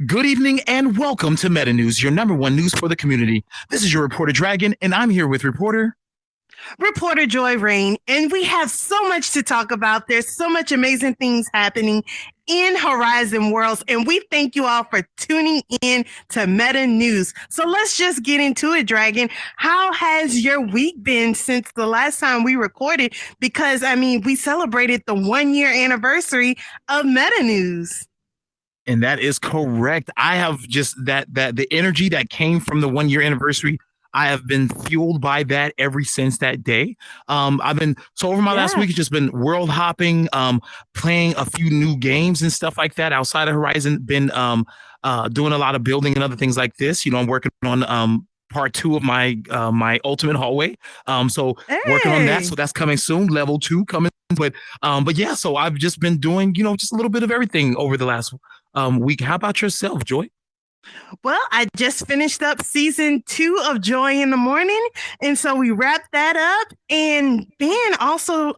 Good evening and welcome to Meta News, your number one news for the community. This is your reporter Dragon, and I'm here with reporter Joy Reign, and we have so much to talk about. There's so much amazing things happening in Horizon Worlds, and we thank you all for tuning in to Meta News. So let's just get into it, Dragon. How has your week been since the last time we recorded? Because we celebrated the 1 year anniversary of Meta News. And that is correct. I have just that the energy that came from the 1 year anniversary. I have been fueled by that ever since that day. I've been over my last week. It's just been world hopping, playing a few new games and stuff like that outside of Horizon. Been doing a lot of building and other things like this. I'm working on part 2 of my ultimate hallway. Working on that. So that's coming soon. Level 2 coming. But yeah. So I've just been doing just a little bit of everything over the last week. How about yourself, Joy? Well, I just finished up season 2 of Joy in the Morning, and so we wrapped that up. And then also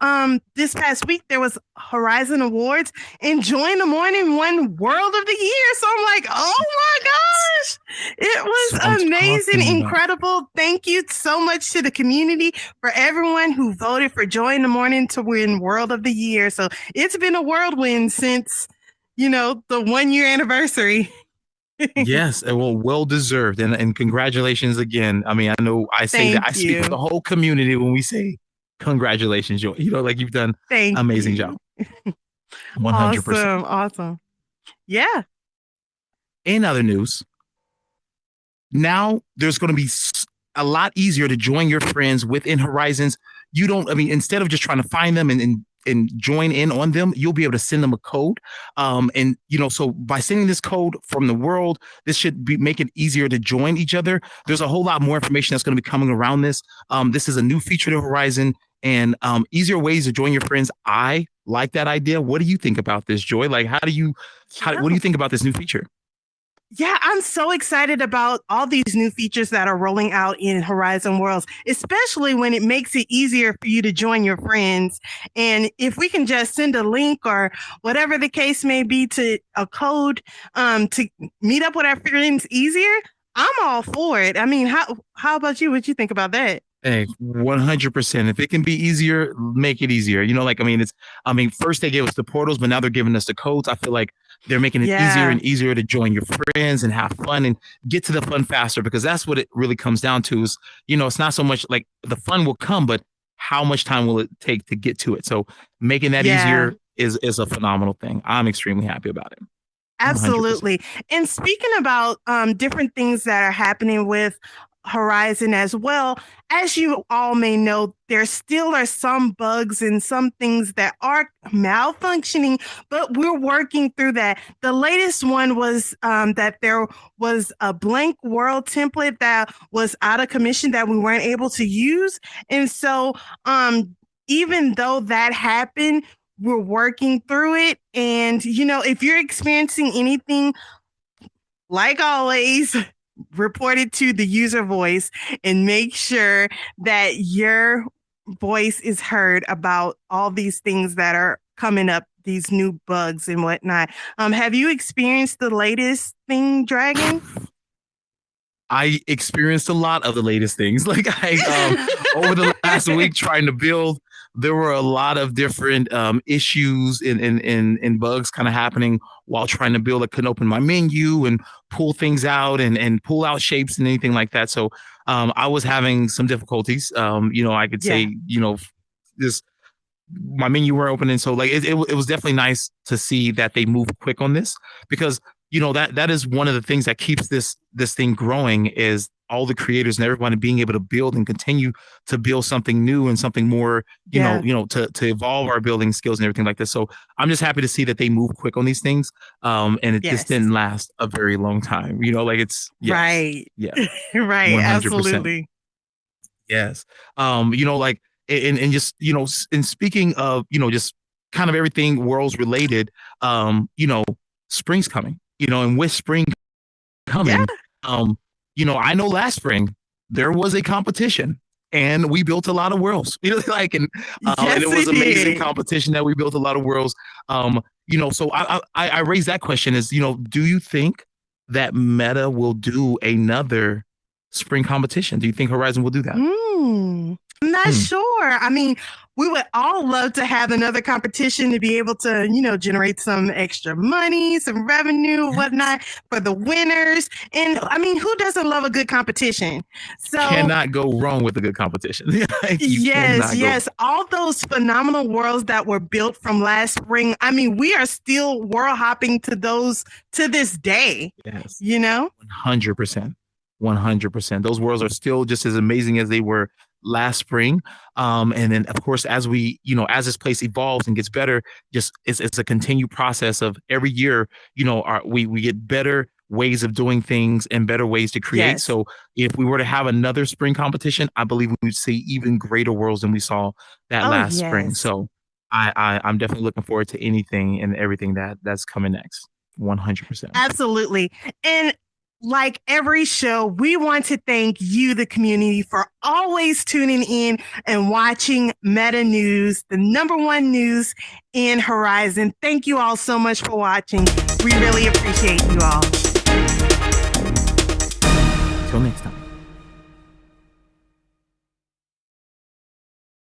this past week there was Horizon Awards, and Joy in the Morning won World of the Year. So I'm like, oh my gosh, it was amazing, incredible. Thank you so much to the community for everyone who voted for Joy in the Morning to win World of the Year. So it's been a whirlwind since the 1 year anniversary. Yes, well deserved, and congratulations again. I mean, I know I say that I speak for the whole community when we say congratulations, Joy. Like you've done amazing job. 100%. Awesome. Yeah. In other news, now there's going to be a lot easier to join your friends within Horizons. Instead of just trying to find them and join in on them, you'll be able to send them a code. So by sending this code from the world, this should make it easier to join each other. There's a whole lot more information that's going to be coming around this. This is a new feature to Horizon, and easier ways to join your friends. I like that idea. What do you think about this, Joy? Like, what do you think about this new feature? Yeah, I'm so excited about all these new features that are rolling out in Horizon Worlds, especially when it makes it easier for you to join your friends. And if we can just send a link or whatever the case may be to a code to meet up with our friends easier, I'm all for it. I mean, how about you? What you think about that? Hey, 100%. If it can be easier, make it easier. First they gave us the portals, but now they're giving us the codes. I feel like they're making it easier and easier to join your friends and have fun and get to the fun faster, because that's what it really comes down to is, it's not so much like the fun will come, but how much time will it take to get to it? So making that easier is a phenomenal thing. I'm extremely happy about it. Absolutely. 100%. And speaking about different things that are happening with Horizon as well, as you all may know, there still are some bugs and some things that are malfunctioning, but we're working through that. The latest one was that there was a blank world template that was out of commission that we weren't able to use. And so even though that happened, we're working through it. And, if you're experiencing anything, like always, report it to the user voice and make sure that your voice is heard about all these things that are coming up, these new bugs and whatnot. Have you experienced the latest thing, Dragon? I experienced a lot of the latest things. Like over the last week trying to build, there were a lot of different issues and bugs kind of happening while trying to build. I couldn't open my menu and pull things out and pull out shapes and anything like that. So I was having some difficulties. I could say, this my menu were opening. So like it was definitely nice to see that they moved quick on this, because that is one of the things that keeps this thing growing, is all the creators and everyone being able to build and continue to build something new and something more, to evolve our building skills and everything like this. So I'm just happy to see that they move quick on these things. And it just didn't last a very long time, like it's right. Yeah. Right. 100%. Absolutely. Yes. And just, and speaking of, just kind of everything worlds related, spring's coming, and with spring coming, I know last spring there was a competition and we built a lot of worlds, and it was amazing competition that we built a lot of worlds. So I raised that question is, do you think that Meta will do another spring competition? Do you think Horizon will do that? I'm not sure. I mean, we would all love to have another competition to be able to, generate some extra money, some revenue, whatnot for the winners. And I mean, who doesn't love a good competition? So cannot go wrong with a good competition. yes. All those phenomenal worlds that were built from last spring. I mean, we are still world hopping to those to this day. Yes. 100%. 100%. Those worlds are still just as amazing as they were last spring. And then of course, as we, as this place evolves and gets better, just it's a continued process of every year, we get better ways of doing things and better ways to create. Yes. So if we were to have another spring competition, I believe we would see even greater worlds than we saw that last spring. So I'm definitely looking forward to anything and everything that's coming next. 100%. Absolutely. And like every show, we want to thank you, the community, for always tuning in and watching Meta News, the #1 news in Horizon. Thank you all so much for watching. We really appreciate you all. Till next time.